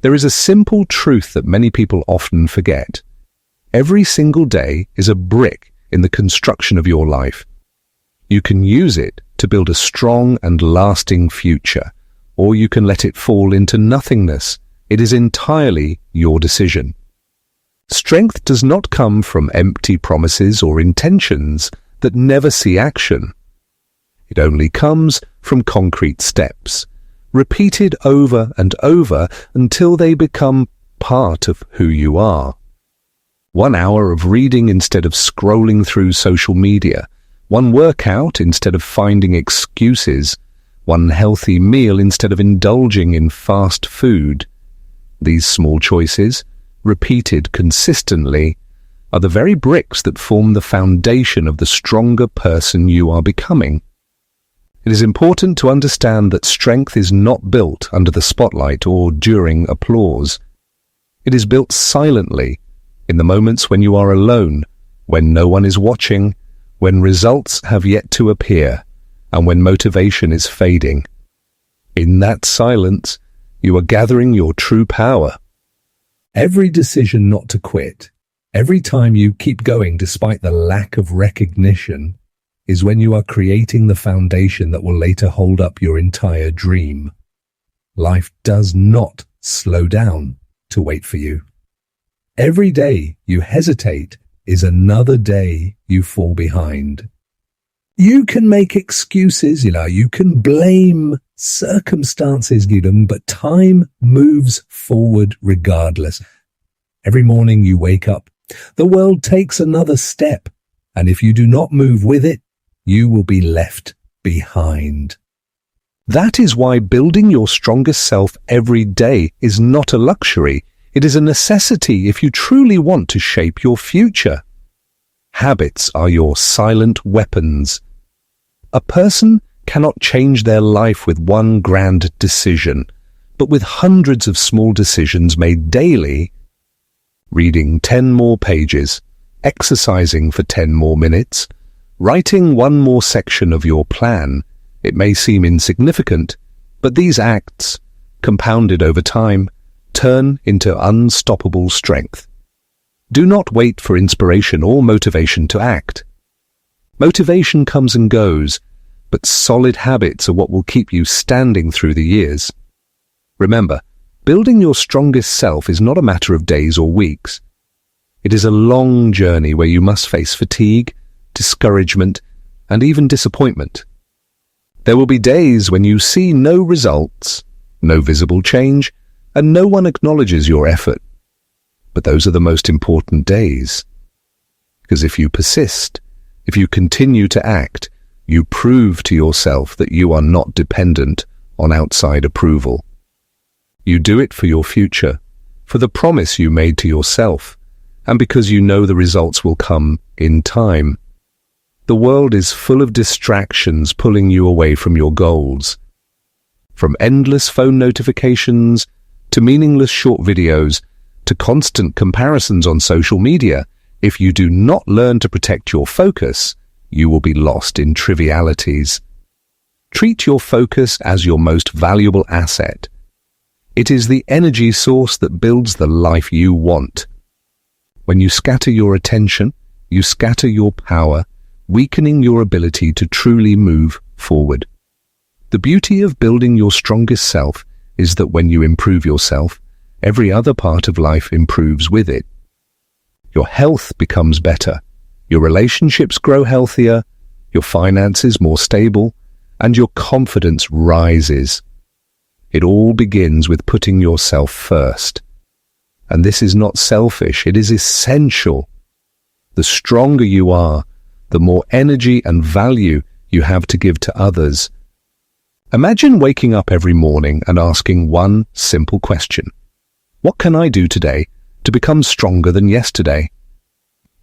There is a simple truth that many people often forget. Every single day is a brick in the construction of your life. You can use it to build a strong and lasting future, or you can let it fall into nothingness. It is entirely your decision. Strength does not come from empty promises or intentions that never see action. It only comes from concrete steps, repeated over and over until they become part of who you are. 1 hour of reading instead of scrolling through social media, one workout instead of finding excuses, one healthy meal instead of indulging in fast food. These small choices, repeated consistently, are the very bricks that form the foundation of the stronger person you are becoming. It is important to understand that strength is not built under the spotlight or during applause. It is built silently, in the moments when you are alone, when no one is watching, when results have yet to appear, and when motivation is fading. In that silence, you are gathering your true power. Every decision not to quit, every time you keep going despite the lack of recognition, is when you are creating the foundation that will later hold up your entire dream. Life does not slow down to wait for you. Every day you hesitate is another day you fall behind. You can make excuses, you can blame circumstances, but time moves forward regardless. Every morning you wake up, the world takes another step, and if you do not move with it, you will be left behind. That is why building your strongest self every day is not a luxury. It is a necessity if you truly want to shape your future. Habits are your silent weapons. A person cannot change their life with one grand decision, but with hundreds of small decisions made daily. Reading 10 more pages, exercising for 10 more minutes, writing one more section of your plan. It may seem insignificant, but these acts, compounded over time, turn into unstoppable strength. Do not wait for inspiration or motivation to act. Motivation comes and goes, but solid habits are what will keep you standing through the years. Remember, building your strongest self is not a matter of days or weeks. It is a long journey where you must face fatigue, discouragement, and even disappointment. There will be days when you see no results, no visible change, and no one acknowledges your effort. But those are the most important days. Because if you persist, if you continue to act, you prove to yourself that you are not dependent on outside approval. You do it for your future, for the promise you made to yourself, and because you know the results will come in time. The world is full of distractions pulling you away from your goals. From endless phone notifications, to meaningless short videos, to constant comparisons on social media, if you do not learn to protect your focus, you will be lost in trivialities. Treat your focus as your most valuable asset. It is the energy source that builds the life you want. When you scatter your attention, you scatter your power, weakening your ability to truly move forward. The beauty of building your strongest self is that when you improve yourself, every other part of life improves with it. Your health becomes better, your relationships grow healthier, your finances more stable, and your confidence rises. It all begins with putting yourself first. And this is not selfish, it is essential. The stronger you are, the more energy and value you have to give to others. Imagine waking up every morning and asking one simple question. What can I do today to become stronger than yesterday?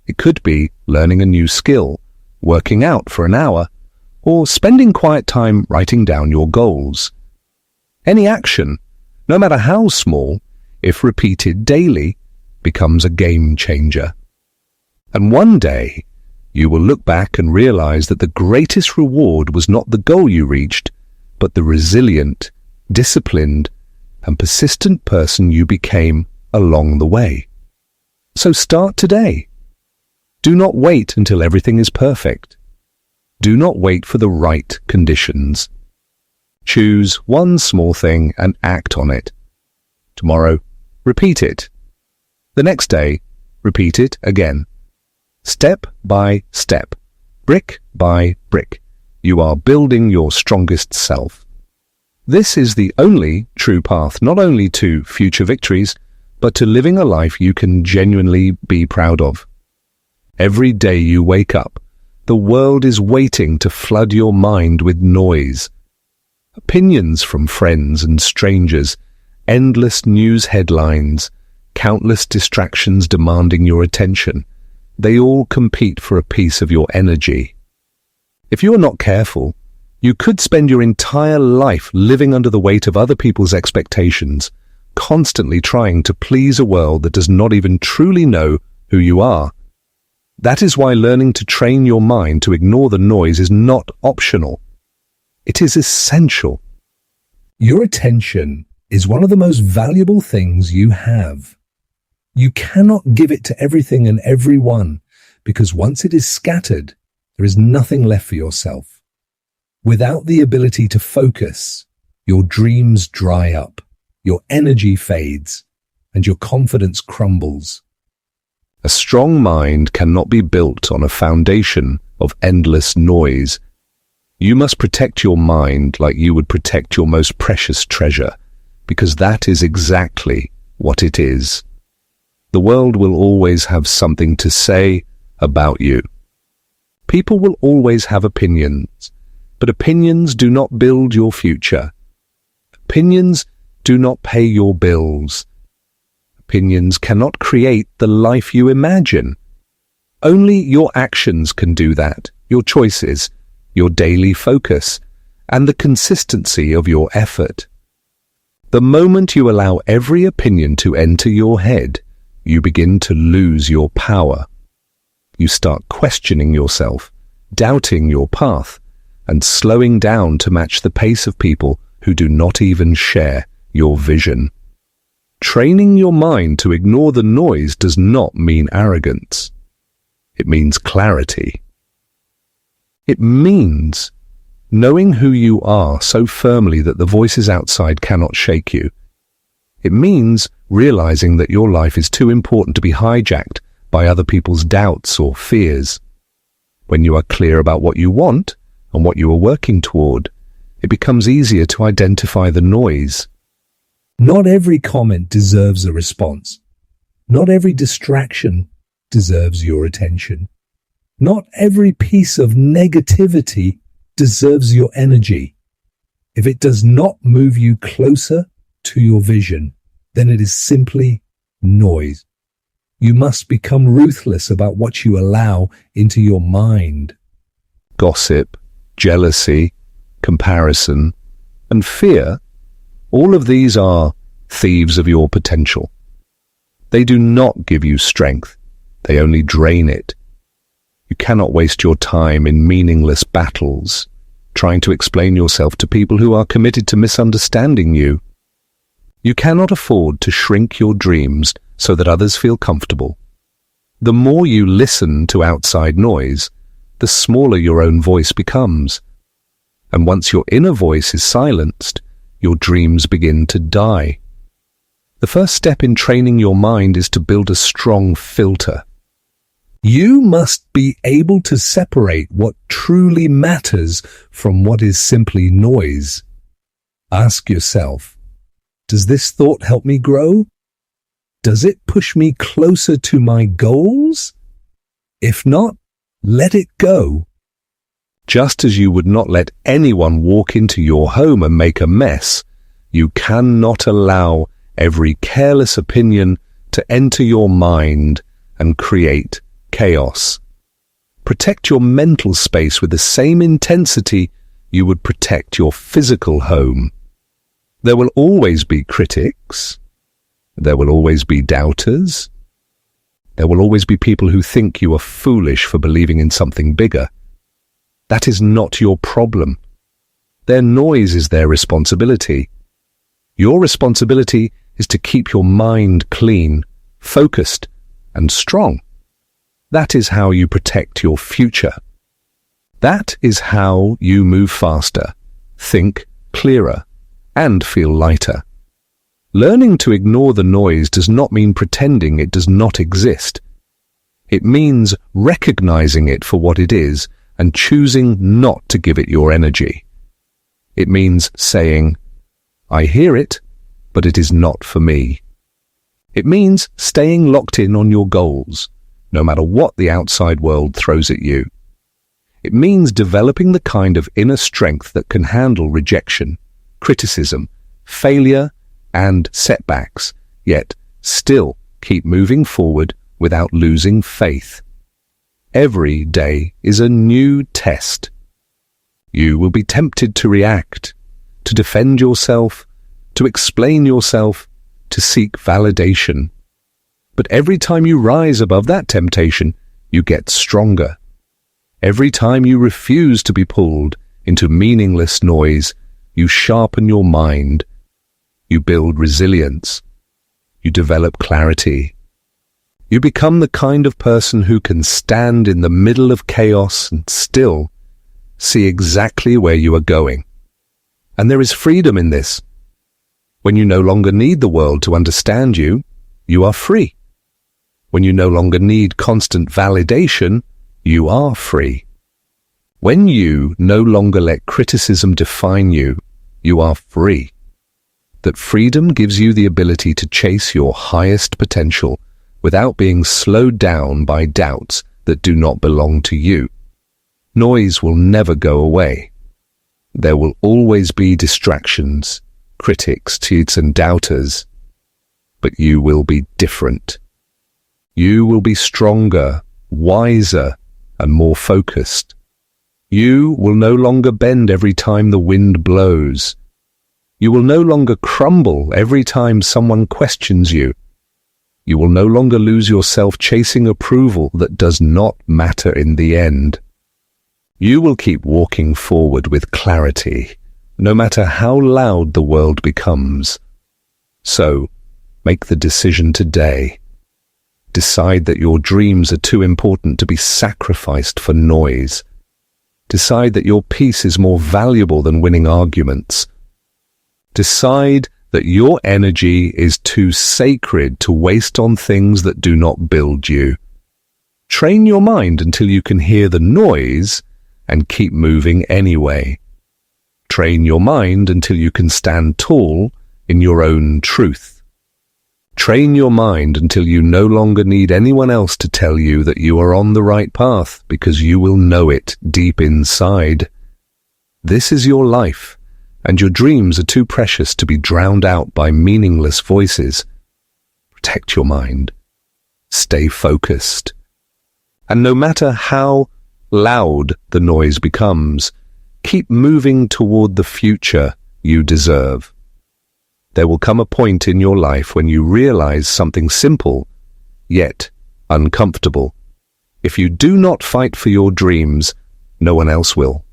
It could be learning a new skill, working out for an hour, or spending quiet time writing down your goals. Any action, no matter how small, if repeated daily, becomes a game changer. And one day, you will look back and realize that the greatest reward was not the goal you reached, but the resilient, disciplined, and persistent person you became along the way. So start today. Do not wait until everything is perfect. Do not wait for the right conditions. Choose one small thing and act on it. Tomorrow, repeat it. The next day, repeat it again. Step by step, brick by brick, you are building your strongest self. This is the only true path, not only to future victories, but to living a life you can genuinely be proud of. Every day you wake up, the world is waiting to flood your mind with noise. Opinions from friends and strangers, endless news headlines, countless distractions demanding your attention. They all compete for a piece of your energy. If you are not careful, you could spend your entire life living under the weight of other people's expectations, constantly trying to please a world that does not even truly know who you are. That is why learning to train your mind to ignore the noise is not optional. It is essential. Your attention is one of the most valuable things you have. You cannot give it to everything and everyone, because once it is scattered, there is nothing left for yourself. Without the ability to focus, your dreams dry up, your energy fades, and your confidence crumbles. A strong mind cannot be built on a foundation of endless noise. You must protect your mind like you would protect your most precious treasure, because that is exactly what it is. The world will always have something to say about you. People will always have opinions, but opinions do not build your future. Opinions do not pay your bills. Opinions cannot create the life you imagine. Only your actions can do that, your choices, your daily focus, and the consistency of your effort. The moment you allow every opinion to enter your head, you begin to lose your power. You start questioning yourself, doubting your path, and slowing down to match the pace of people who do not even share your vision. Training your mind to ignore the noise does not mean arrogance. It means clarity. It means knowing who you are so firmly that the voices outside cannot shake you. It means realizing that your life is too important to be hijacked by other people's doubts or fears. When you are clear about what you want and what you are working toward, it becomes easier to identify the noise. Not every comment deserves a response. Not every distraction deserves your attention. Not every piece of negativity deserves your energy. If it does not move you closer to your vision, then it is simply noise. You must become ruthless about what you allow into your mind. Gossip, jealousy, comparison, and fear, all of these are thieves of your potential. They do not give you strength. They only drain it. You cannot waste your time in meaningless battles, trying to explain yourself to people who are committed to misunderstanding you. You cannot afford to shrink your dreams so that others feel comfortable. The more you listen to outside noise, the smaller your own voice becomes. And once your inner voice is silenced, your dreams begin to die. The first step in training your mind is to build a strong filter. You must be able to separate what truly matters from what is simply noise. Ask yourself, does this thought help me grow? Does it push me closer to my goals? If not, let it go. Just as you would not let anyone walk into your home and make a mess, you cannot allow every careless opinion to enter your mind and create chaos. Protect your mental space with the same intensity you would protect your physical home. There will always be critics. There will always be doubters. There will always be people who think you are foolish for believing in something bigger. That is not your problem. Their noise is their responsibility. Your responsibility is to keep your mind clean, focused, and strong. That is how you protect your future. That is how you move faster, think clearer, and feel lighter. Learning to ignore the noise does not mean pretending it does not exist. It means recognizing it for what it is and choosing not to give it your energy. It means saying, "I hear it, but it is not for me." It means staying locked in on your goals, no matter what the outside world throws at you. It means developing the kind of inner strength that can handle rejection, criticism, failure, and setbacks, yet still keep moving forward without losing faith. Every day is a new test. You will be tempted to react, to defend yourself, to explain yourself, to seek validation. But every time you rise above that temptation, you get stronger. Every time you refuse to be pulled into meaningless noise, you sharpen your mind. You build resilience. You develop clarity. You become the kind of person who can stand in the middle of chaos and still see exactly where you are going. And there is freedom in this. When you no longer need the world to understand you, you are free. When you no longer need constant validation, you are free. When you no longer let criticism define you, you are free. That freedom gives you the ability to chase your highest potential without being slowed down by doubts that do not belong to you. Noise will never go away. There will always be distractions, critics, cheats, and doubters. But you will be different. You will be stronger, wiser, and more focused. You will no longer bend every time the wind blows. You will no longer crumble every time someone questions you. You will no longer lose yourself chasing approval that does not matter in the end. You will keep walking forward with clarity, no matter how loud the world becomes. So, make the decision today. Decide that your dreams are too important to be sacrificed for noise. Decide that your peace is more valuable than winning arguments. Decide that your energy is too sacred to waste on things that do not build you. Train your mind until you can hear the noise and keep moving anyway. Train your mind until you can stand tall in your own truth. Train your mind until you no longer need anyone else to tell you that you are on the right path, because you will know it deep inside. This is your life, and your dreams are too precious to be drowned out by meaningless voices. Protect your mind. Stay focused. And no matter how loud the noise becomes, keep moving toward the future you deserve. There will come a point in your life when you realize something simple, yet uncomfortable. If you do not fight for your dreams, no one else will.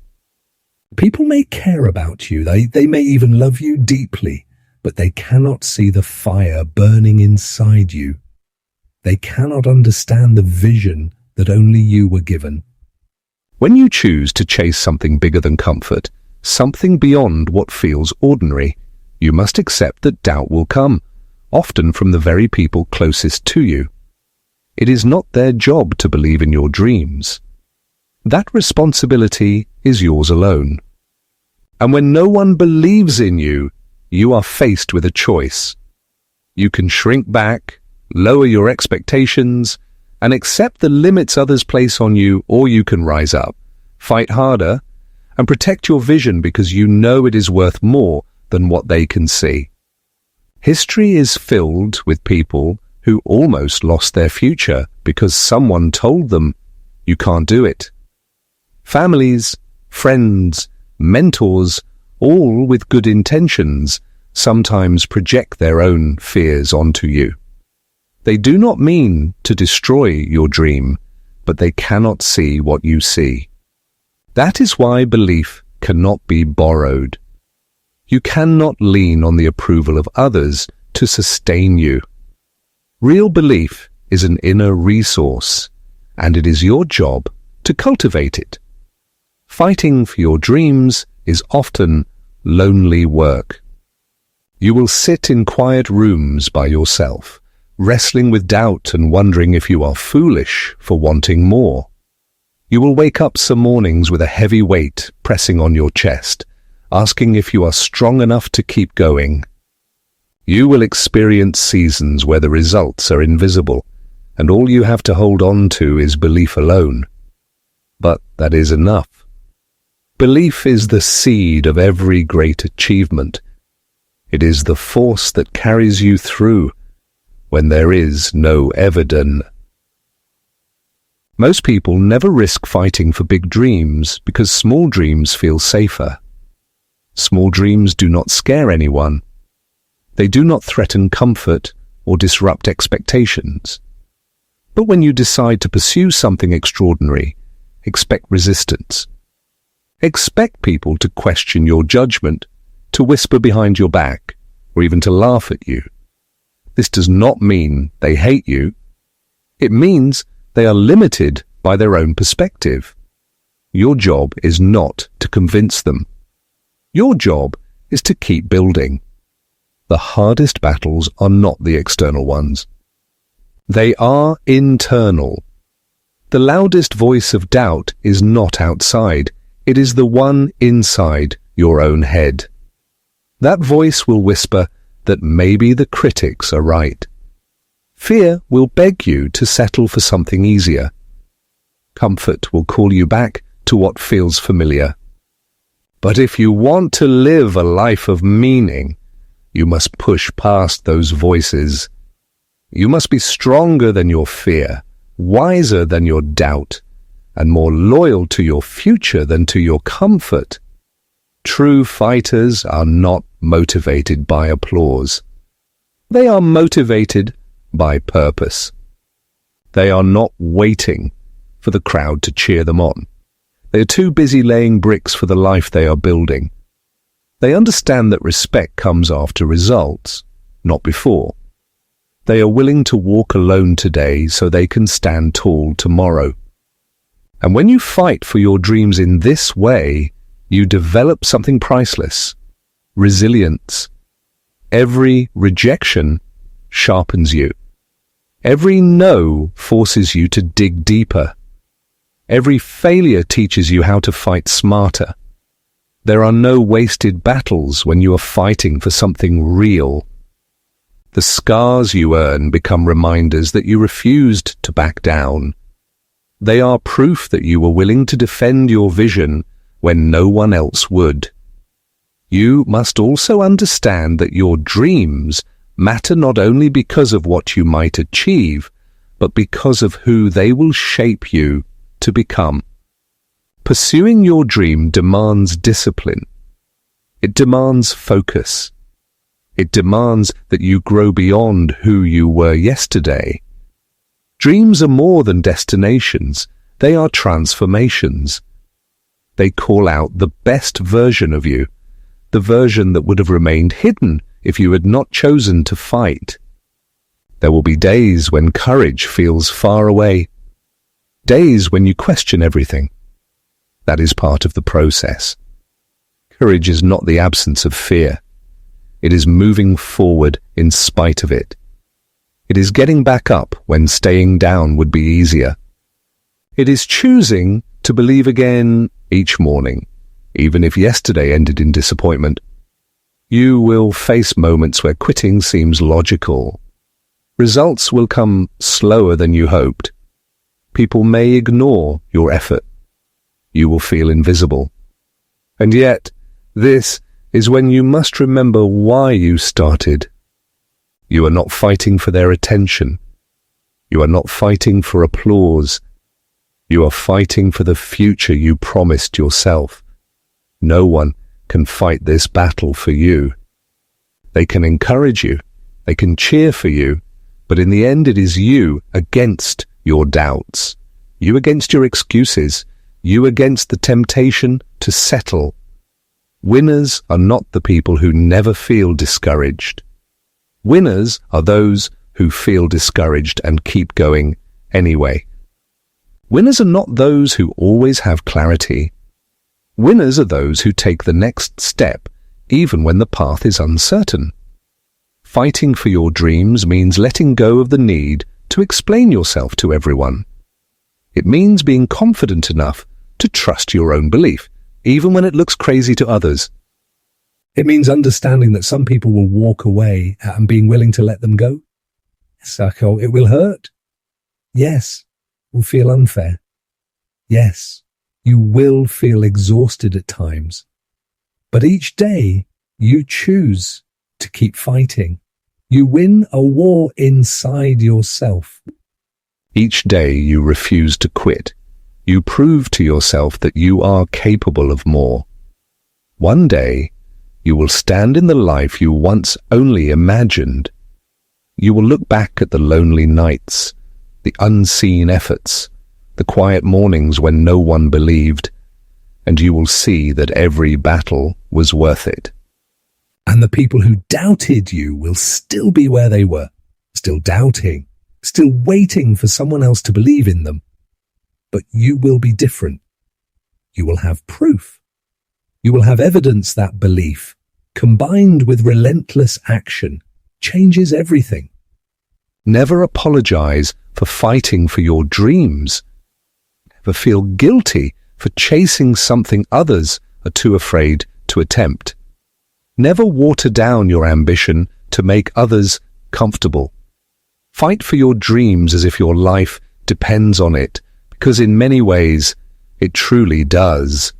People may care about you, they may even love you deeply, but they cannot see the fire burning inside you. They cannot understand the vision that only you were given. When you choose to chase something bigger than comfort, something beyond what feels ordinary, you must accept that doubt will come, often from the very people closest to you. It is not their job to believe in your dreams. That responsibility is yours alone. And when no one believes in you, you are faced with a choice. You can shrink back, lower your expectations, and accept the limits others place on you, or you can rise up, fight harder, and protect your vision because you know it is worth more than what they can see. History is filled with people who almost lost their future because someone told them, "You can't do it." Families, friends, mentors, all with good intentions, sometimes project their own fears onto you. They do not mean to destroy your dream, but they cannot see what you see. That is why belief cannot be borrowed. You cannot lean on the approval of others to sustain you. Real belief is an inner resource, and it is your job to cultivate it. Fighting for your dreams is often lonely work. You will sit in quiet rooms by yourself, wrestling with doubt and wondering if you are foolish for wanting more. You will wake up some mornings with a heavy weight pressing on your chest, asking if you are strong enough to keep going. You will experience seasons where the results are invisible, and all you have to hold on to is belief alone. But that is enough. Belief is the seed of every great achievement. It is the force that carries you through when there is no evidence. Most people never risk fighting for big dreams because small dreams feel safer. Small dreams do not scare anyone. They do not threaten comfort or disrupt expectations. But when you decide to pursue something extraordinary, expect resistance. Expect people to question your judgment, to whisper behind your back, or even to laugh at you. This does not mean they hate you. It means they are limited by their own perspective. Your job is not to convince them. Your job is to keep building. The hardest battles are not the external ones. They are internal. The loudest voice of doubt is not outside. It is the one inside your own head. That voice will whisper that maybe the critics are right. Fear will beg you to settle for something easier. Comfort will call you back to what feels familiar. But if you want to live a life of meaning, you must push past those voices. You must be stronger than your fear, wiser than your doubt, and more loyal to your future than to your comfort. True fighters are not motivated by applause. They are motivated by purpose. They are not waiting for the crowd to cheer them on. They are too busy laying bricks for the life they are building. They understand that respect comes after results, not before. They are willing to walk alone today so they can stand tall tomorrow. And when you fight for your dreams in this way, you develop something priceless: resilience. Every rejection sharpens you. Every no forces you to dig deeper. Every failure teaches you how to fight smarter. There are no wasted battles when you are fighting for something real. The scars you earn become reminders that you refused to back down. They are proof that you were willing to defend your vision when no one else would. You must also understand that your dreams matter not only because of what you might achieve, but because of who they will shape you to become. Pursuing your dream demands discipline. It demands focus. It demands that you grow beyond who you were yesterday. Dreams are more than destinations. They are transformations. They call out the best version of you, the version that would have remained hidden if you had not chosen to fight. There will be days when courage feels far away, days when you question everything. That is part of the process. Courage is not the absence of fear. It is moving forward in spite of it. It is getting back up when staying down would be easier. It is choosing to believe again each morning, even if yesterday ended in disappointment. You will face moments where quitting seems logical. Results will come slower than you hoped. People may ignore your effort. You will feel invisible. And yet, this is when you must remember why you started. You are not fighting for their attention. You are not fighting for applause. You are fighting for the future you promised yourself. No one can fight this battle for you. They can encourage you. They can cheer for you. But in the end, it is you against your doubts. You against your excuses. You against the temptation to settle. Winners are not the people who never feel discouraged. Winners are those who feel discouraged and keep going anyway. Winners are not those who always have clarity. Winners are those who take the next step even when the path is uncertain. Fighting for your dreams means letting go of the need to explain yourself to everyone. It means being confident enough to trust your own belief, even when it looks crazy to others. It means understanding that some people will walk away and being willing to let them go. So it will hurt. Yes, it will feel unfair. Yes, you will feel exhausted at times. But each day, you choose to keep fighting. You win a war inside yourself. Each day you refuse to quit. You prove to yourself that you are capable of more. One day, you will stand in the life you once only imagined. You will look back at the lonely nights, the unseen efforts, the quiet mornings when no one believed, and you will see that every battle was worth it. And the people who doubted you will still be where they were, still doubting, still waiting for someone else to believe in them. But you will be different. You will have proof. You will have evidence that belief, combined with relentless action, changes everything. Never apologize for fighting for your dreams. Never feel guilty for chasing something others are too afraid to attempt. Never water down your ambition to make others comfortable. Fight for your dreams as if your life depends on it, because in many ways, it truly does.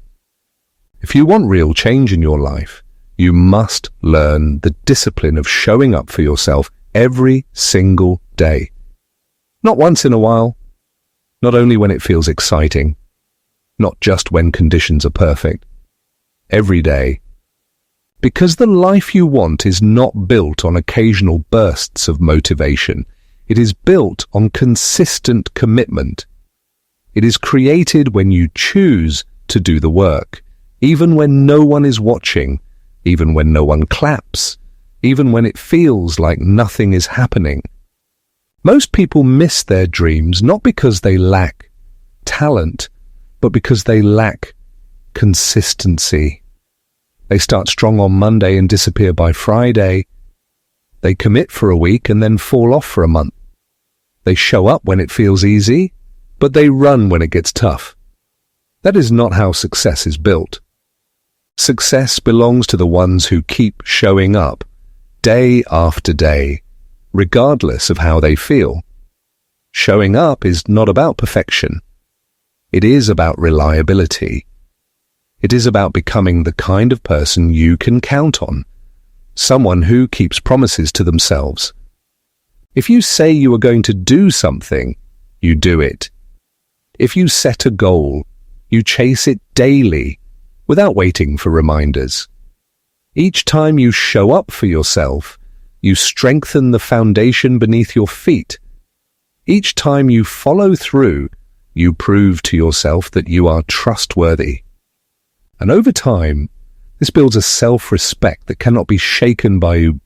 If you want real change in your life, you must learn the discipline of showing up for yourself every single day. Not once in a while, not only when it feels exciting, not just when conditions are perfect. Every day. Because the life you want is not built on occasional bursts of motivation. It is built on consistent commitment. It is created when you choose to do the work, even when no one is watching, even when no one claps, even when it feels like nothing is happening. Most people miss their dreams not because they lack talent, but because they lack consistency. They start strong on Monday and disappear by Friday. They commit for a week and then fall off for a month. They show up when it feels easy, but they run when it gets tough. That is not how success is built. Success belongs to the ones who keep showing up, day after day, regardless of how they feel. Showing up is not about perfection. It is about reliability. It is about becoming the kind of person you can count on, someone who keeps promises to themselves. If you say you are going to do something, you do it. If you set a goal, you chase it daily, without waiting for reminders. Each time you show up for yourself, you strengthen the foundation beneath your feet. Each time you follow through, you prove to yourself that you are trustworthy. And over time, this builds a self-respect that cannot be shaken by you.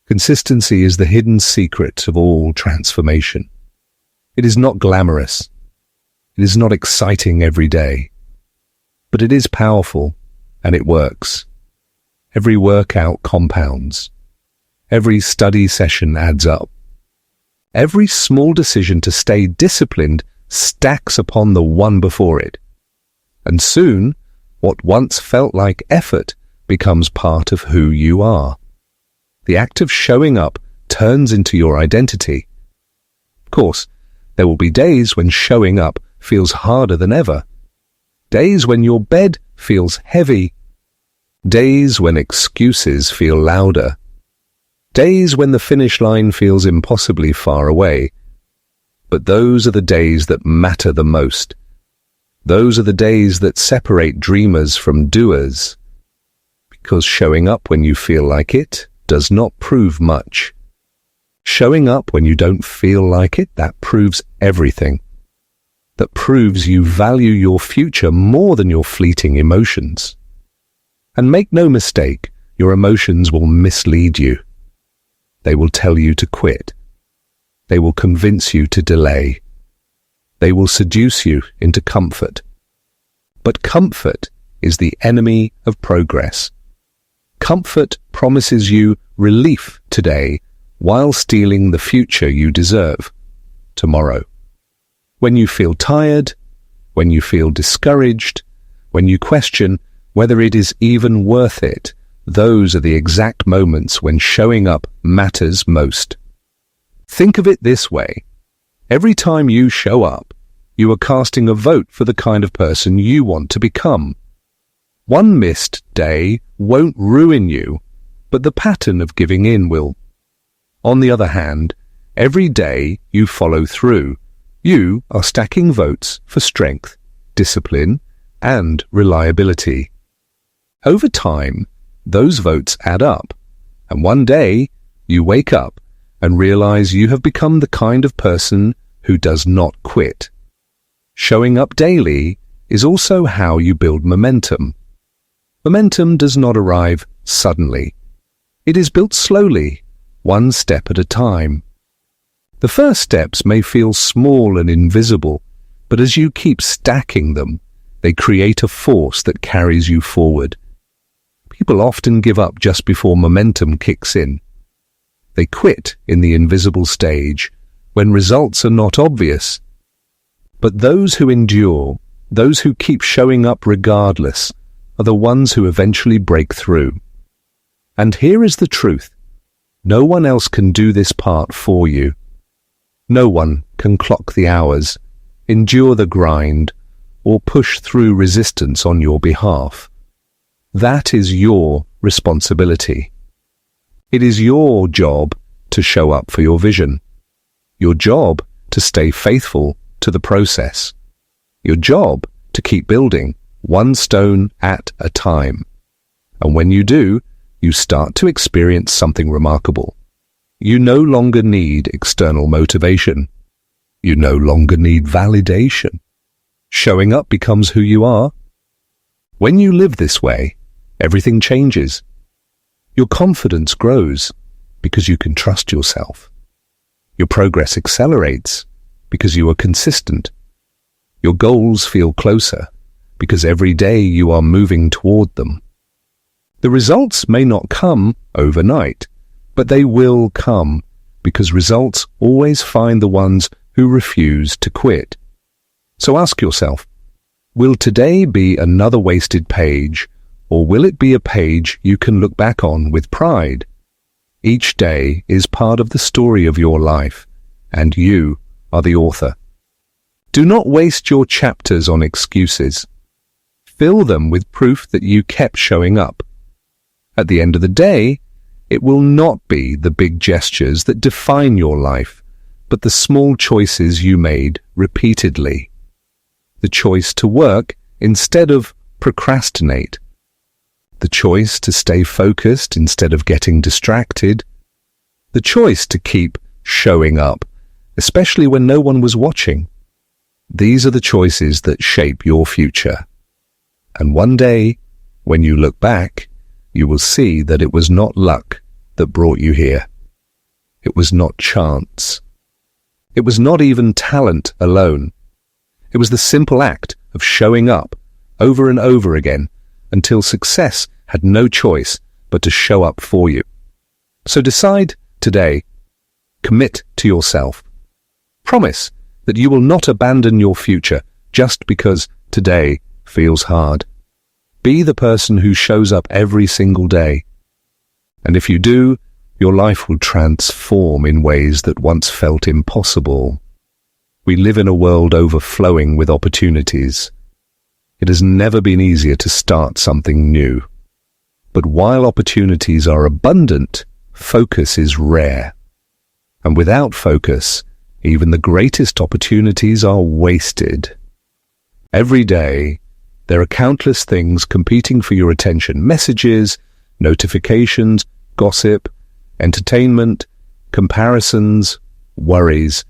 Consistency is the hidden secret of all transformation. It is not glamorous. It is not exciting every day. But it is powerful, and it works. Every workout compounds. Every study session adds up. Every small decision to stay disciplined stacks upon the one before it. And soon, what once felt like effort becomes part of who you are. The act of showing up turns into your identity. Of course, there will be days when showing up feels harder than ever. Days when your bed feels heavy. Days when excuses feel louder. Days when the finish line feels impossibly far away. But those are the days that matter the most. Those are the days that separate dreamers from doers. Because showing up when you feel like it does not prove much. Showing up when you don't feel like it, that proves everything. That proves you value your future more than your fleeting emotions. And make no mistake, your emotions will mislead you. They will tell you to quit. They will convince you to delay. They will seduce you into comfort. But comfort is the enemy of progress. Comfort promises you relief today while stealing the future you deserve tomorrow. When you feel tired, when you feel discouraged, when you question whether it is even worth it, those are the exact moments when showing up matters most. Think of it this way. Every time you show up, you are casting a vote for the kind of person you want to become. One missed day won't ruin you, but the pattern of giving in will. On the other hand, every day you follow through, you are stacking votes for strength, discipline, and reliability. Over time, those votes add up, and one day you wake up and realize you have become the kind of person who does not quit. Showing up daily is also how you build momentum. Momentum does not arrive suddenly. It is built slowly, one step at a time. The first steps may feel small and invisible, but as you keep stacking them, they create a force that carries you forward. People often give up just before momentum kicks in. They quit in the invisible stage, when results are not obvious. But those who endure, those who keep showing up regardless, are the ones who eventually break through. And here is the truth. No one else can do this part for you. No one can clock the hours, endure the grind, or push through resistance on your behalf. That is your responsibility. It is your job to show up for your vision. Your job to stay faithful to the process. Your job to keep building one stone at a time. And when you do, you start to experience something remarkable. You no longer need external motivation. You no longer need validation. Showing up becomes who you are. When you live this way, everything changes. Your confidence grows because you can trust yourself. Your progress accelerates because you are consistent. Your goals feel closer because every day you are moving toward them. The results may not come overnight, but they will come because results always find the ones who refuse to quit. So ask yourself, will today be another wasted page, or will it be a page you can look back on with pride? Each day is part of the story of your life, and you are the author. Do not waste your chapters on excuses. Fill them with proof that you kept showing up. At the end of the day, it will not be the big gestures that define your life, but the small choices you made repeatedly. The choice to work instead of procrastinate. The choice to stay focused instead of getting distracted. The choice to keep showing up, especially when no one was watching. These are the choices that shape your future. And one day, when you look back, you will see that it was not luck that brought you here. It was not chance. It was not even talent alone. It was the simple act of showing up over and over again until success had no choice but to show up for you. So decide today. Commit to yourself. Promise that you will not abandon your future just because today feels hard. Be the person who shows up every single day. And if you do, your life will transform in ways that once felt impossible. We live in a world overflowing with opportunities. It has never been easier to start something new. But while opportunities are abundant, focus is rare. And without focus, even the greatest opportunities are wasted. Every day, there are countless things competing for your attention. Messages, notifications, gossip, entertainment, comparisons, worries.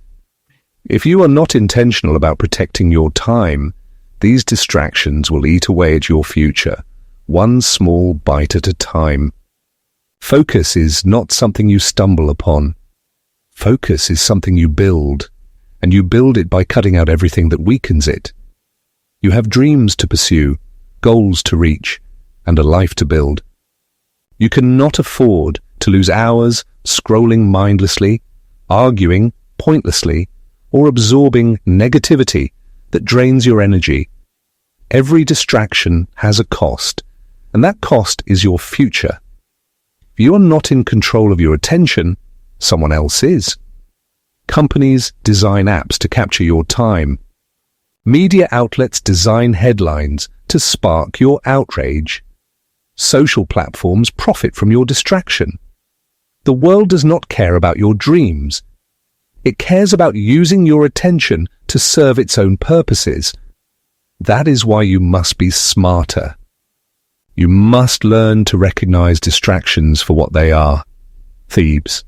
If you are not intentional about protecting your time, these distractions will eat away at your future, one small bite at a time. Focus is not something you stumble upon. Focus is something you build, and you build it by cutting out everything that weakens it. You have dreams to pursue, goals to reach, and a life to build. You cannot afford to lose hours scrolling mindlessly, arguing pointlessly, or absorbing negativity that drains your energy. Every distraction has a cost, and that cost is your future. If you are not in control of your attention, someone else is. Companies design apps to capture your time. Media outlets design headlines to spark your outrage. Social platforms profit from your distraction. The world does not care about your dreams. It cares about using your attention to serve its own purposes. That is why you must be smarter. You must learn to recognize distractions for what they are: thieves.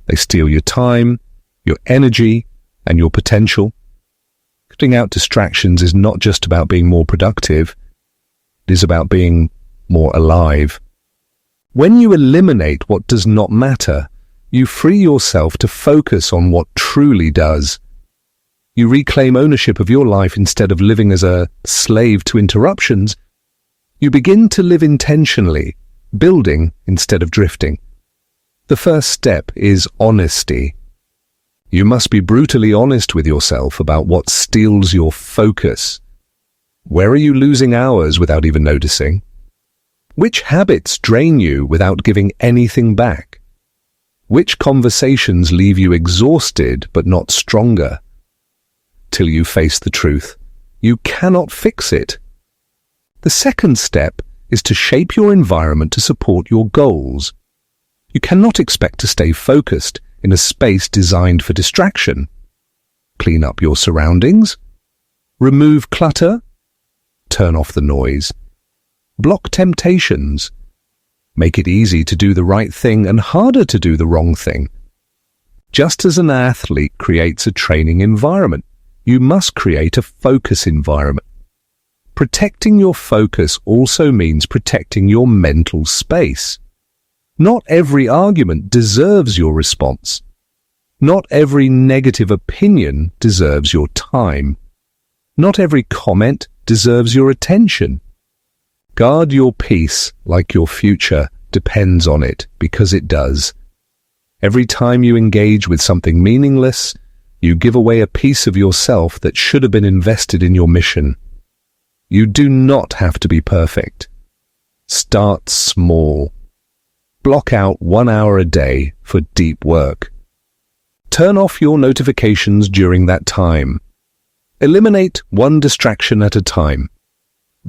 They steal your time, your energy, and your potential. Cutting out distractions is not just about being more productive. It is about being more alive. When you eliminate what does not matter, you free yourself to focus on what truly does. You reclaim ownership of your life instead of living as a slave to interruptions. You begin to live intentionally, building instead of drifting. The first step is honesty. You must be brutally honest with yourself about what steals your focus. Where are you losing hours without even noticing? Which habits drain you without giving anything back? Which conversations leave you exhausted but not stronger? Till you face the truth, you cannot fix it. The second step is to shape your environment to support your goals. You cannot expect to stay focused in a space designed for distraction. Clean up your surroundings. Remove clutter. Turn off the noise. Block temptations. Make it easy to do the right thing and harder to do the wrong thing. Just as an athlete creates a training environment, you must create a focus environment. Protecting your focus also means protecting your mental space. Not every argument deserves your response. Not every negative opinion deserves your time. Not every comment deserves your attention. Guard your peace like your future depends on it, because it does. Every time you engage with something meaningless, you give away a piece of yourself that should have been invested in your mission. You do not have to be perfect. Start small. Block out 1 hour a day for deep work. Turn off your notifications during that time. Eliminate one distraction at a time.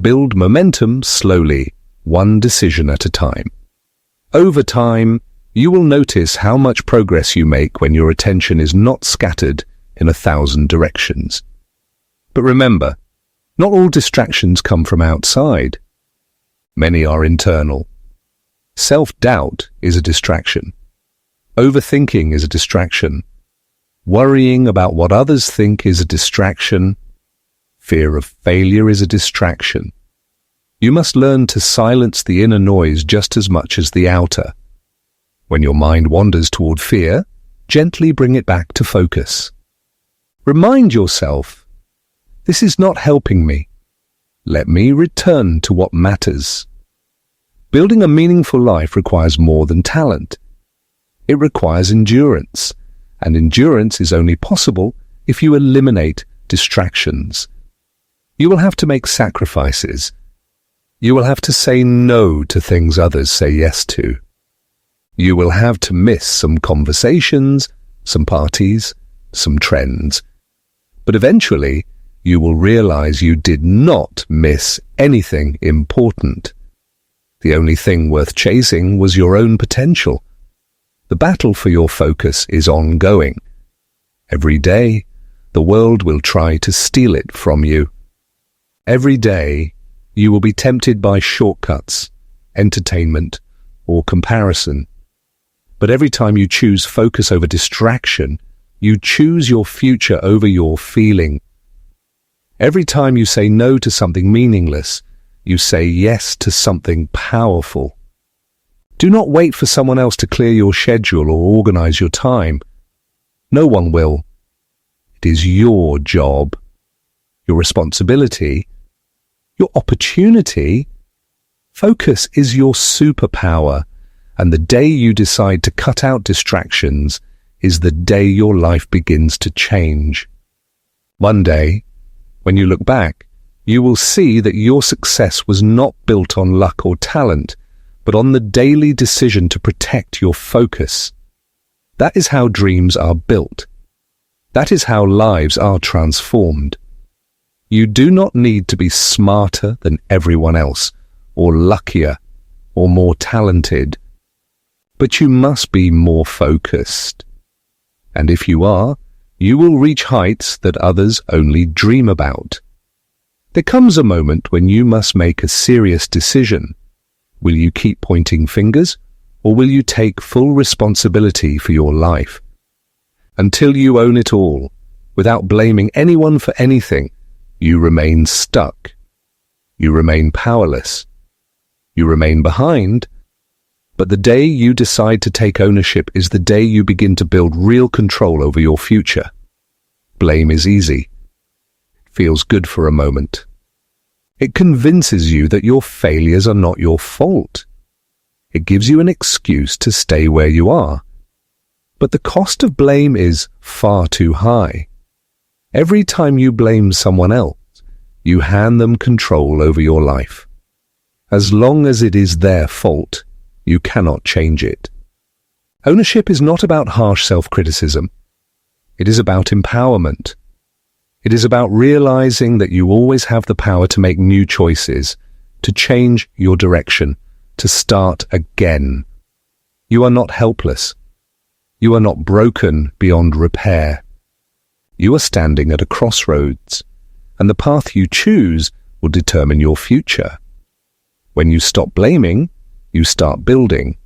Build momentum slowly, one decision at a time. Over time, you will notice how much progress you make when your attention is not scattered in 1,000 directions. But remember, not all distractions come from outside. Many are internal. Self-doubt is a distraction. Overthinking is a distraction. Worrying about what others think is a distraction. Fear of failure is a distraction. You must learn to silence the inner noise just as much as the outer. When your mind wanders toward fear, gently bring it back to focus. Remind yourself, this is not helping me. Let me return to what matters. Building a meaningful life requires more than talent. It requires endurance, and endurance is only possible if you eliminate distractions. You will have to make sacrifices. You will have to say no to things others say yes to. You will have to miss some conversations, some parties, some trends. But eventually, you will realize you did not miss anything important. The only thing worth chasing was your own potential. The battle for your focus is ongoing. Every day, the world will try to steal it from you. Every day, you will be tempted by shortcuts, entertainment, or comparison. But every time you choose focus over distraction, you choose your future over your feeling. Every time you say no to something meaningless, you say yes to something powerful. Do not wait for someone else to clear your schedule or organize your time. No one will. It is your job, your responsibility, your opportunity. Focus is your superpower, and the day you decide to cut out distractions is the day your life begins to change. One day, when you look back, you will see that your success was not built on luck or talent, but on the daily decision to protect your focus. That is how dreams are built. That is how lives are transformed. You do not need to be smarter than everyone else, or luckier, or more talented, but you must be more focused. And if you are, you will reach heights that others only dream about. There comes a moment when you must make a serious decision. Will you keep pointing fingers, or will you take full responsibility for your life? Until you own it all, without blaming anyone for anything, you remain stuck. You remain powerless. You remain behind. But the day you decide to take ownership is the day you begin to build real control over your future. Blame is easy. It feels good for a moment. It convinces you that your failures are not your fault. It gives you an excuse to stay where you are. But the cost of blame is far too high. Every time you blame someone else, you hand them control over your life. As long as it is their fault, you cannot change it. Ownership is not about harsh self-criticism. It is about empowerment. It is about realizing that you always have the power to make new choices, to change your direction, to start again. You are not helpless. You are not broken beyond repair. You are standing at a crossroads, and the path you choose will determine your future. When you stop blaming, you start building.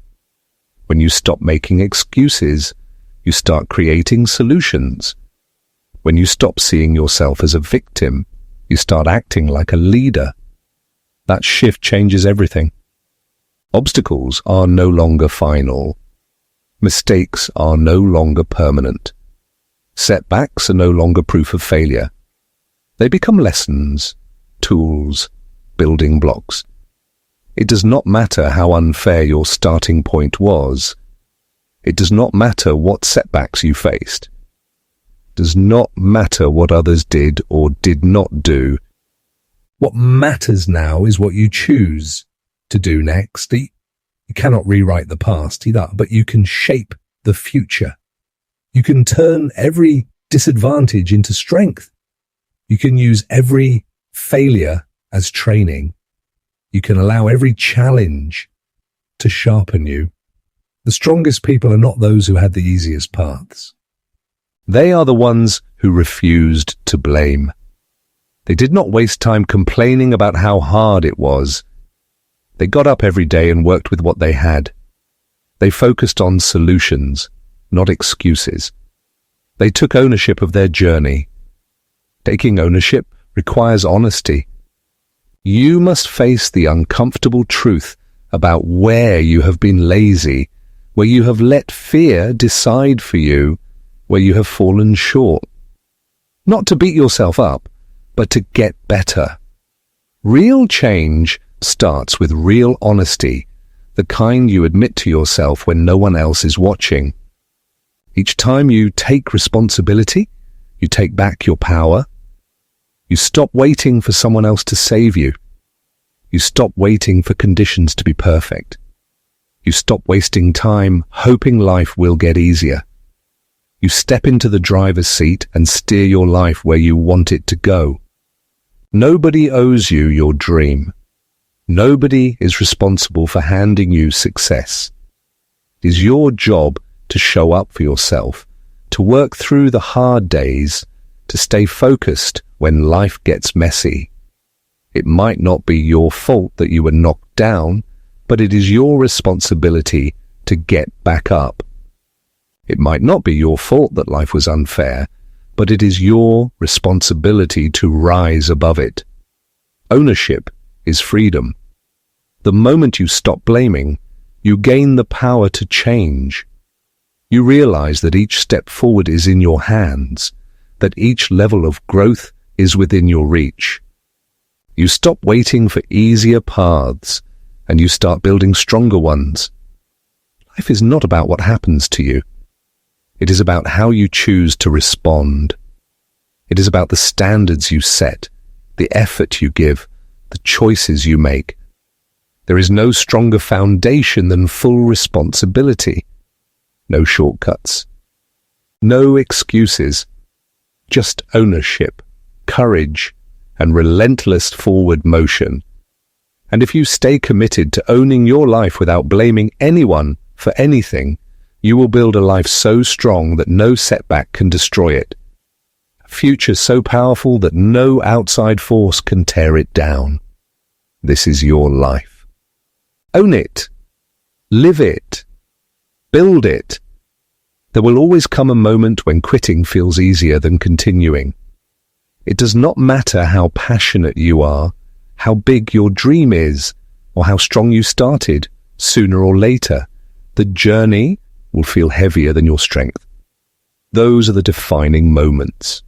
When you stop making excuses, you start creating solutions. When you stop seeing yourself as a victim, you start acting like a leader. That shift changes everything. Obstacles are no longer final. Mistakes are no longer permanent. Setbacks are no longer proof of failure. They become lessons, tools, building blocks. It does not matter how unfair your starting point was. It does not matter what setbacks you faced. It does not matter what others did or did not do. What matters now is what you choose to do next. You cannot rewrite the past, but you can shape the future. You can turn every disadvantage into strength. You can use every failure as training. You can allow every challenge to sharpen you. The strongest people are not those who had the easiest paths. They are the ones who refused to blame. They did not waste time complaining about how hard it was. They got up every day and worked with what they had. They focused on solutions, not excuses. They took ownership of their journey. Taking ownership requires honesty. You must face the uncomfortable truth about where you have been lazy, where you have let fear decide for you, where you have fallen short. Not to beat yourself up, but to get better. Real change starts with real honesty, the kind you admit to yourself when no one else is watching. Each time you take responsibility, you take back your power. You stop waiting for someone else to save you. You stop waiting for conditions to be perfect. You stop wasting time hoping life will get easier. You step into the driver's seat and steer your life where you want it to go. Nobody owes you your dream. Nobody is responsible for handing you success. It is your job to show up for yourself, to work through the hard days, to stay focused when life gets messy. It might not be your fault that you were knocked down, but it is your responsibility to get back up. It might not be your fault that life was unfair, but it is your responsibility to rise above it. Ownership is freedom. The moment you stop blaming, you gain the power to change. You realize that each step forward is in your hands, that each level of growth is within your reach. You stop waiting for easier paths, and you start building stronger ones. Life is not about what happens to you. It is about how you choose to respond. It is about the standards you set, the effort you give, the choices you make. There is no stronger foundation than full responsibility. No shortcuts. No excuses. Just ownership, courage, and relentless forward motion. And if you stay committed to owning your life without blaming anyone for anything, you will build a life so strong that no setback can destroy it. A future so powerful that no outside force can tear it down. This is your life. Own it. Live it. Build it. There will always come a moment when quitting feels easier than continuing. It does not matter how passionate you are, how big your dream is, or how strong you started. Sooner or later, the journey will feel heavier than your strength. Those are the defining moments.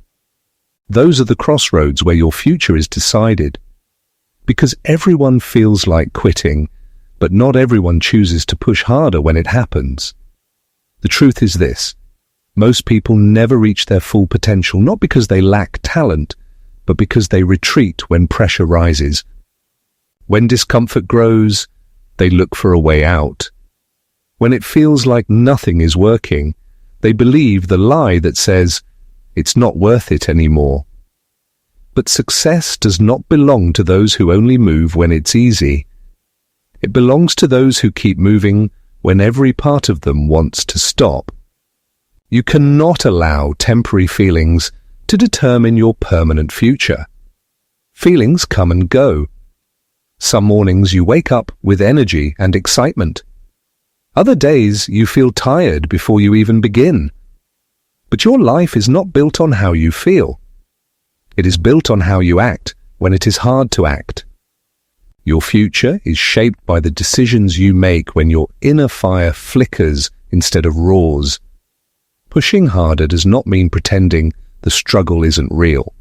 Those are the crossroads where your future is decided. Because everyone feels like quitting, but not everyone chooses to push harder when it happens. The truth is this: most people never reach their full potential, not because they lack talent, but because they retreat when pressure rises. When discomfort grows, they look for a way out. When it feels like nothing is working, they believe the lie that says, "It's not worth it anymore." But success does not belong to those who only move when it's easy. It belongs to those who keep moving when every part of them wants to stop. You cannot allow temporary feelings to determine your permanent future. Feelings come and go. Some mornings you wake up with energy and excitement. Other days you feel tired before you even begin. But your life is not built on how you feel. It is built on how you act when it is hard to act. Your future is shaped by the decisions you make when your inner fire flickers instead of roars. Pushing harder does not mean pretending the struggle isn't real.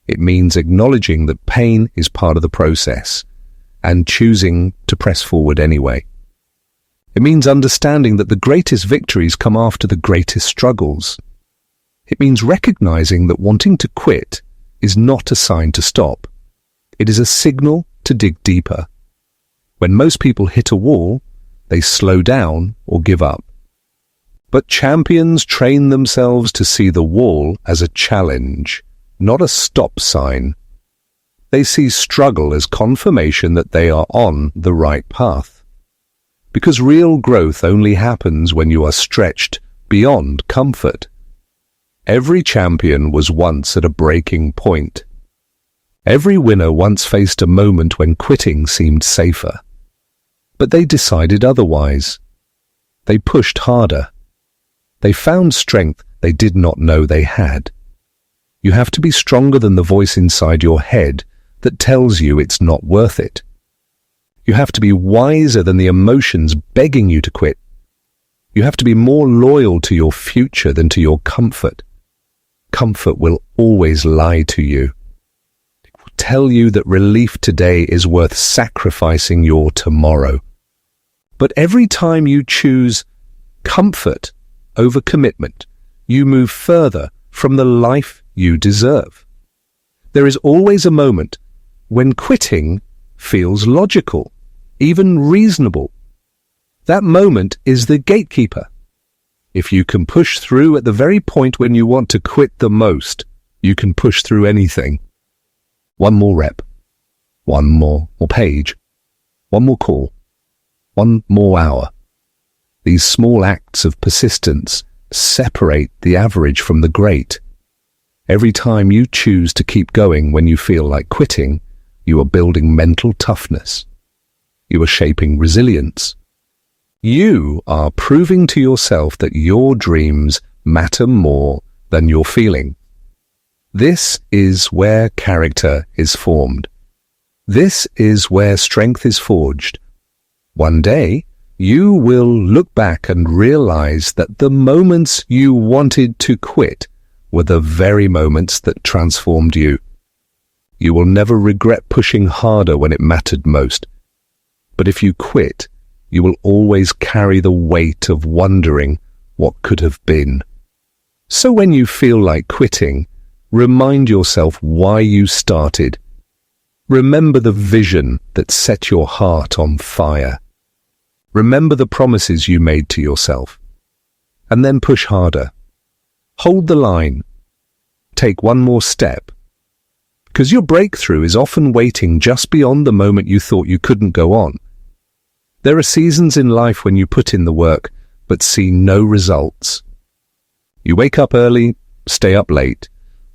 It means acknowledging that pain is part of the process and choosing to press forward anyway. It means understanding that the greatest victories come after the greatest struggles. It means recognizing that wanting to quit is not a sign to stop. It is a signal to dig deeper. When most people hit a wall, they slow down or give up. But champions train themselves to see the wall as a challenge, not a stop sign. They see struggle as confirmation that they are on the right path. Because real growth only happens when you are stretched beyond comfort. Every champion was once at a breaking point. Every winner once faced a moment when quitting seemed safer. But they decided otherwise. They pushed harder. They found strength they did not know they had. You have to be stronger than the voice inside your head that tells you it's not worth it. You have to be wiser than the emotions begging you to quit. You have to be more loyal to your future than to your comfort. Comfort will always lie to you. It will tell you that relief today is worth sacrificing your tomorrow. But every time you choose comfort over commitment, you move further from the life you deserve. There is always a moment when quitting feels logical, even reasonable. That moment is the gatekeeper. If you can push through at the very point when you want to quit the most, you can push through anything. One more rep, one more page, one more call, one more hour. These small acts of persistence separate the average from the great. Every time you choose to keep going when you feel like quitting, you are building mental toughness. You are shaping resilience. You are proving to yourself that your dreams matter more than your feeling. This is where character is formed. This is where strength is forged. One day, you will look back and realize that the moments you wanted to quit were the very moments that transformed you. You will never regret pushing harder when it mattered most. But if you quit, you will always carry the weight of wondering what could have been. So when you feel like quitting, remind yourself why you started. Remember the vision that set your heart on fire. Remember the promises you made to yourself. And then push harder. Hold the line. Take one more step. Because your breakthrough is often waiting just beyond the moment you thought you couldn't go on. There are seasons in life when you put in the work, but see no results. You wake up early, stay up late,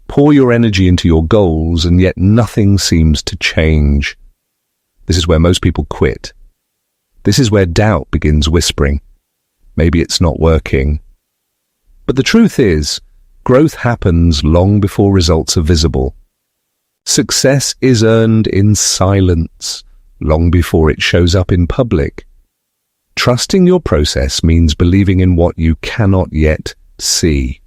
pour your energy into your goals, and yet nothing seems to change. This is where most people quit. This is where doubt begins whispering. Maybe it's not working. But the truth is, growth happens long before results are visible. Success is earned in silence, long before it shows up in public. Trusting your process means believing in what you cannot yet see.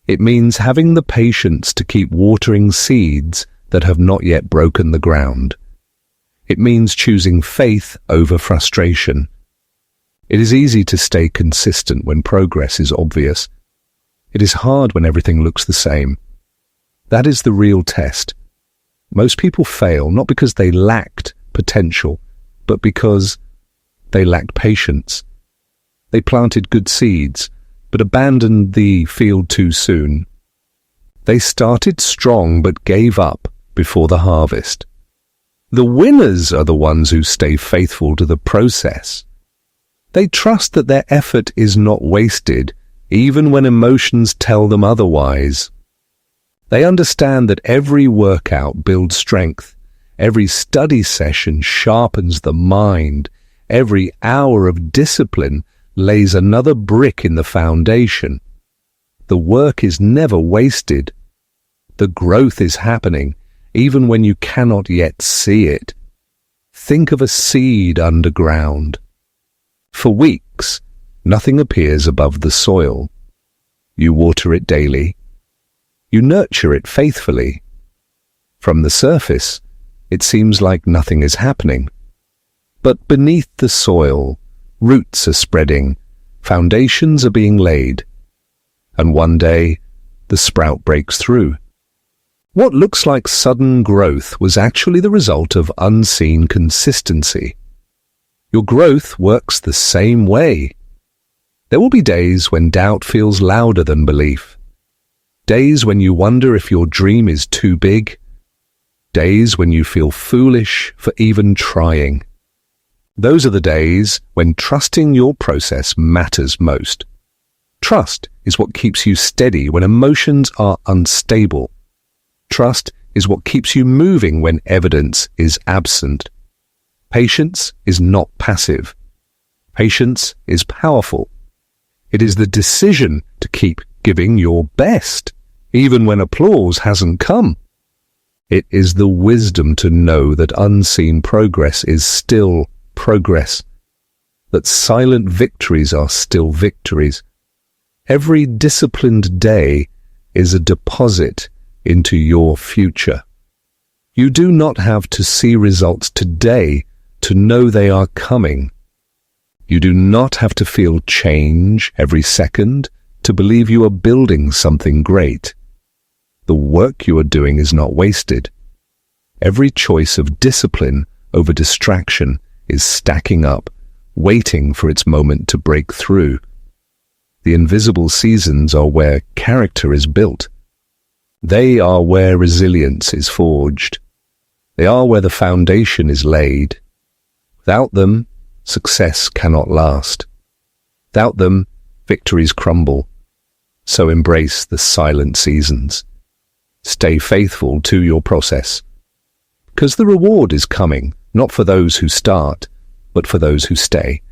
It means having the patience to keep watering seeds that have not yet broken the ground. It means choosing faith over frustration. It is easy to stay consistent when progress is obvious. It is hard when everything looks the same. That is the real test. Most people fail not because they lacked potential, but because they lacked patience. They planted good seeds, but abandoned the field too soon. They started strong but gave up before the harvest. The winners are the ones who stay faithful to the process. They trust that their effort is not wasted, even when emotions tell them otherwise. They understand that every workout builds strength, every study session sharpens the mind, every hour of discipline lays another brick in the foundation. The work is never wasted. The growth is happening, even when you cannot yet see it. Think of a seed underground. For weeks, nothing appears above the soil. You water it daily. You nurture it faithfully. From the surface, it seems like nothing is happening. But beneath the soil, roots are spreading, foundations are being laid, and one day the sprout breaks through. What looks like sudden growth was actually the result of unseen consistency. Your growth works the same way. There will be days when doubt feels louder than belief. Days when you wonder if your dream is too big. Days when you feel foolish for even trying. Those are the days when trusting your process matters most. Trust is what keeps you steady when emotions are unstable. Trust is what keeps you moving when evidence is absent. Patience is not passive. Patience is powerful. It is the decision to keep giving your best, even when applause hasn't come. It is the wisdom to know that unseen progress is still progress, that silent victories are still victories. Every disciplined day is a deposit into your future. You do not have to see results today to know they are coming. You do not have to feel change every second to believe you are building something great. The work you are doing is not wasted. Every choice of discipline over distraction is stacking up, waiting for its moment to break through. The invisible seasons are where character is built. They are where resilience is forged. They are where the foundation is laid. Without them, success cannot last. Without them, victories crumble. So embrace the silent seasons. Stay faithful to your process. Because the reward is coming, not for those who start, but for those who stay.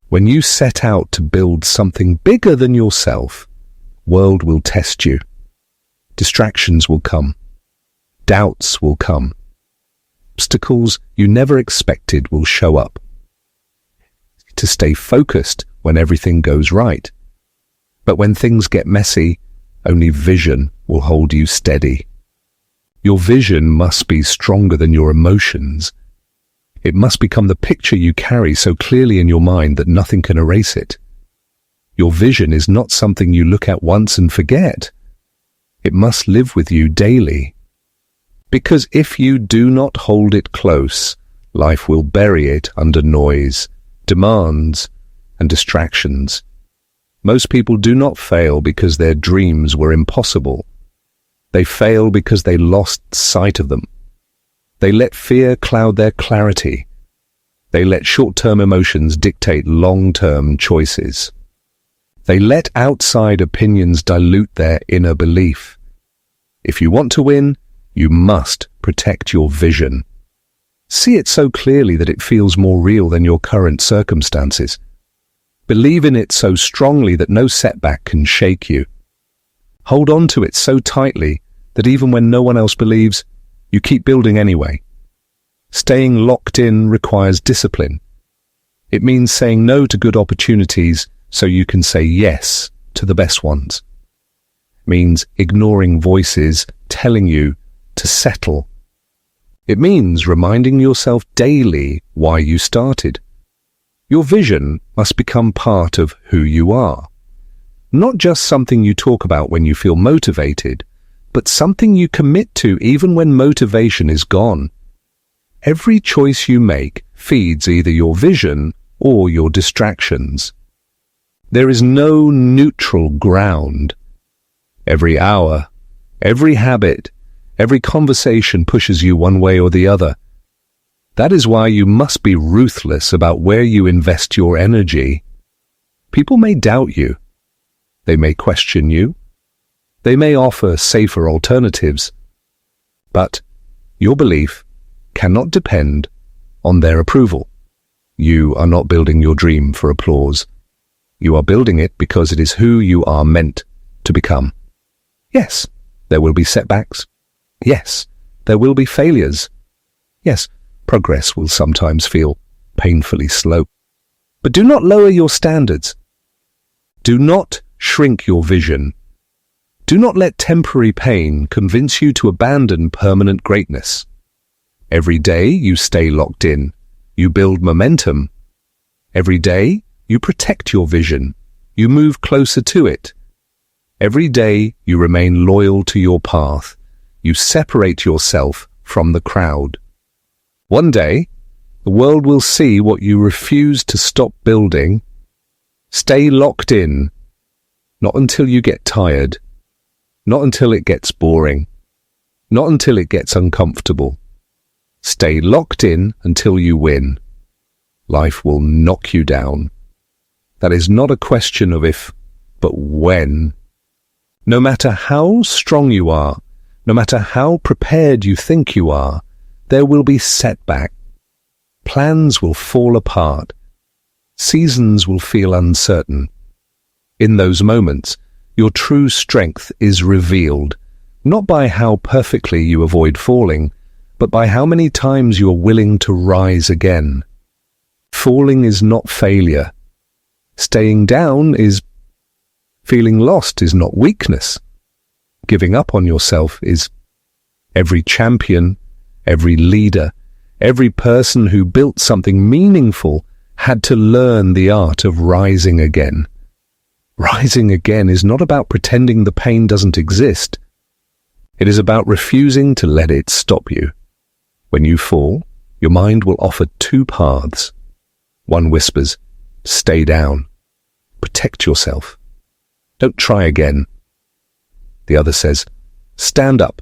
When you set out to build something bigger than yourself, world will test you. Distractions will come. Doubts will come. obstacles you never expected will show up. To stay focused when everything goes right. But when things get messy, only vision will hold you steady. Your vision must be stronger than your emotions. It must become the picture you carry so clearly in your mind that nothing can erase it. Your vision is not something you look at once and forget. It must live with you daily. Because if you do not hold it close, life will bury it under noise, demands, and distractions. Most people do not fail because their dreams were impossible. They fail because they lost sight of them. They let fear cloud their clarity. They let short-term emotions dictate long-term choices. They let outside opinions dilute their inner belief. If you want to win, you must protect your vision. See it so clearly that it feels more real than your current circumstances. Believe in it so strongly that no setback can shake you. Hold on to it so tightly that even when no one else believes, you keep building anyway. Staying locked in requires discipline. It means saying no to good opportunities so you can say yes to the best ones. It means ignoring voices telling you to settle. It means reminding yourself daily why you started. Your vision must become part of who you are. Not just something you talk about when you feel motivated, but something you commit to even when motivation is gone. Every choice you make feeds either your vision or your distractions. There is no neutral ground. Every hour, every habit, every conversation pushes you one way or the other. That is why you must be ruthless about where you invest your energy. People may doubt you. They may question you. They may offer safer alternatives. But your belief cannot depend on their approval. You are not building your dream for applause. You are building it because it is who you are meant to become. Yes, there will be setbacks. Yes, there will be failures. Yes, progress will sometimes feel painfully slow. But do not lower your standards. Do not shrink your vision. Do not let temporary pain convince you to abandon permanent greatness. Every day you stay locked in. You build momentum. Every day you protect your vision. You move closer to it. Every day you remain loyal to your path. You separate yourself from the crowd. One day, the world will see what you refuse to stop building. Stay locked in. Not until you get tired. Not until it gets boring. Not until it gets uncomfortable. Stay locked in until you win. Life will knock you down. That is not a question of if, but when. No matter how strong you are, no matter how prepared you think you are, there will be setback. Plans will fall apart. Seasons will feel uncertain. In those moments, your true strength is revealed, not by how perfectly you avoid falling, but by how many times you are willing to rise again. Falling is not failure. Staying down is... Feeling lost is not weakness. Giving up on yourself is... Every champion, every leader, every person who built something meaningful had to learn the art of rising again. Rising again is not about pretending the pain doesn't exist. It is about refusing to let it stop you. When you fall, your mind will offer two paths. One whispers, stay down. Protect yourself. Don't try again. The other says, stand up.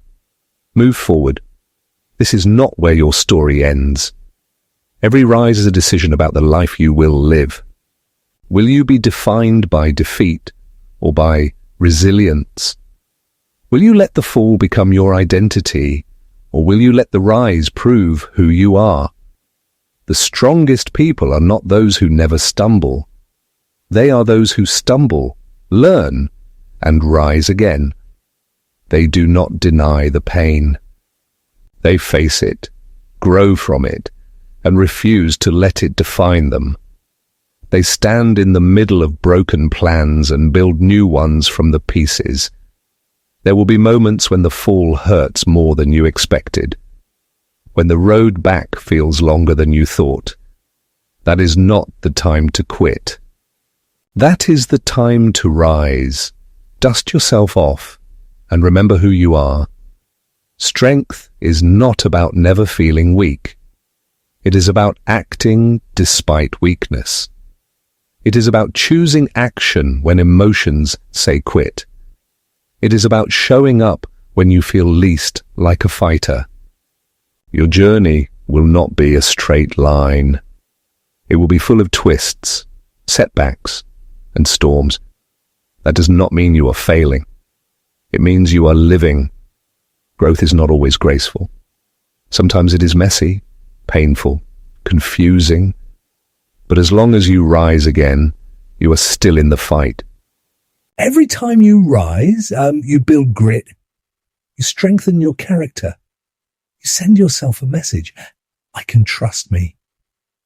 Move forward. This is not where your story ends. Every rise is a decision about the life you will live. Will you be defined by defeat or by resilience? Will you let the fall become your identity, or will you let the rise prove who you are? The strongest people are not those who never stumble. They are those who stumble, learn, and rise again. They do not deny the pain. They face it, grow from it and refuse to let it define them. They stand in the middle of broken plans and build new ones from the pieces. There will be moments when the fall hurts more than you expected, when the road back feels longer than you thought. That is not the time to quit. That is the time to rise. Dust yourself off and remember who you are. Strength is not about never feeling weak. It is about acting despite weakness. It is about choosing action when emotions say quit. It is about showing up when you feel least like a fighter. Your journey will not be a straight line. It will be full of twists, setbacks, and storms. That does not mean you are failing. It means you are living. Growth is not always graceful. Sometimes it is messy, painful, confusing. But as long as you rise again, you are still in the fight. Every time you rise, you build grit. You strengthen your character. You send yourself a message. I can trust me.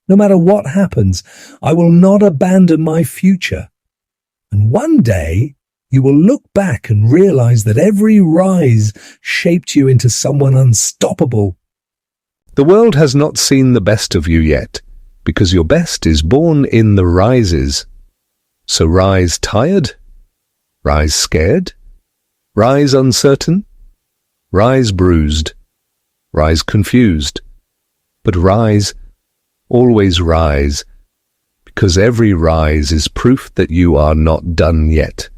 No matter what happens, I will not abandon my future. And one day, you will look back and realize that every rise shaped you into someone unstoppable. The world has not seen the best of you yet, because your best is born in the rises. So rise tired, rise scared, rise uncertain, rise bruised, rise confused, but rise, always rise, because every rise is proof that you are not done yet.